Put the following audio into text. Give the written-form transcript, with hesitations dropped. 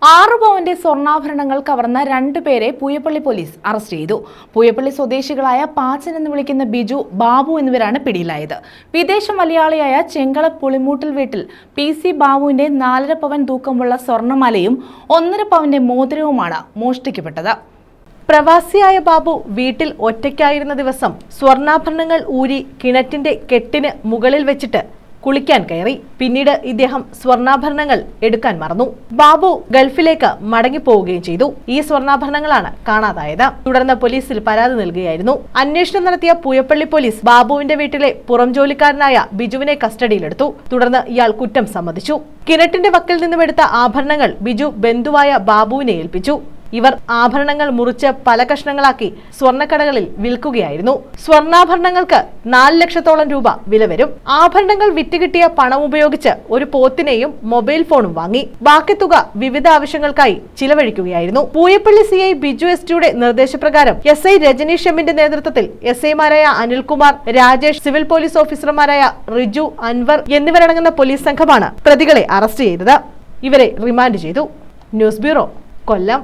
6 പവന്റെ സ്വർണ്ണാഭരണങ്ങൾ കവർന്ന 2 പേരെ പൂയപ്പള്ളി പോലീസ് അറസ്റ്റ് ചെയ്തു. പൂയപ്പള്ളി സ്വദേശികളായ പാച്ചൻ എന്ന് വിളിക്കുന്ന ബിജു, ബാബു എന്നിവരാണ് പിടിയിലായത്. വിദേശ മലയാളിയായ ചെങ്കള പുളിമൂട്ടിൽ വീട്ടിൽ PC ബാബുവിന്റെ 4.5 പവൻ തൂക്കമുള്ള സ്വർണ്ണമാലയും 1.5 പവന്റെ മോതിരവുമാണ് മോഷ്ടിക്കപ്പെട്ടത്. പ്രവാസിയായ ബാബു വീട്ടിൽ ഒറ്റയ്ക്കായിരുന്ന ദിവസം സ്വർണ്ണാഭരണങ്ങൾ ഊരി കിണറ്റിന്റെ കെട്ടിന് മുകളിൽ വെച്ചിട്ട് കുളിക്കാൻ കയറി. പിന്നീട് ഇദ്ദേഹം സ്വർണ്ണാഭരണങ്ങൾ എടുക്കാൻ മറന്നു. ബാബു ഗൾഫിലേക്ക് മടങ്ങിപ്പോവുകയും ചെയ്തു. ഈ സ്വർണ്ണാഭരണങ്ങളാണ് കാണാതായത്. തുടർന്ന് പോലീസിൽ പരാതി നൽകുകയായിരുന്നു. അന്വേഷണം നടത്തിയ പൂയപ്പള്ളി പോലീസ് ബാബുവിന്റെ വീട്ടിലെ പുറം ജോലിക്കാരനായ ബിജുവിനെ കസ്റ്റഡിയിലെടുത്തു. തുടർന്ന് ഇയാൾ കുറ്റം സമ്മതിച്ചു. കിണറ്റിന്റെ വക്കിൽ നിന്നും എടുത്ത ആഭരണങ്ങൾ ബിജു ബന്ധുവായ ബാബുവിനെ ഏൽപ്പിച്ചു. ഇവർ ആഭരണങ്ങൾ മുറിച്ച് പല കഷ്ണങ്ങളാക്കി സ്വർണ്ണക്കടകളിൽ വിൽക്കുകയായിരുന്നു. സ്വർണ്ണാഭരണങ്ങൾക്ക് 4 ലക്ഷത്തോളം രൂപ വില വരും. ആഭരണങ്ങൾ വിറ്റുകിട്ടിയ പണം ഉപയോഗിച്ച് ഒരു പോത്തിനെയും മൊബൈൽ ഫോണും വാങ്ങി. ബാക്കി തുക വിവിധ ആവശ്യങ്ങൾക്കായി ചിലവഴിക്കുകയായിരുന്നു. പൂയപ്പള്ളി CI ബിജു STയുടെ നിർദ്ദേശപ്രകാരം SI രജനീഷ് എമ്മിന്റെ നേതൃത്വത്തിൽ SIമാരായ അനിൽകുമാർ, രാജേഷ്, സിവിൽ പോലീസ് ഓഫീസർമാരായ റിജു, അൻവർ എന്നിവരടങ്ങുന്ന പോലീസ് സംഘമാണ് പ്രതികളെ അറസ്റ്റ് ചെയ്തത്. ഇവരെ റിമാൻഡ് ചെയ്തു. ന്യൂസ് ബ്യൂറോ, കൊല്ലം.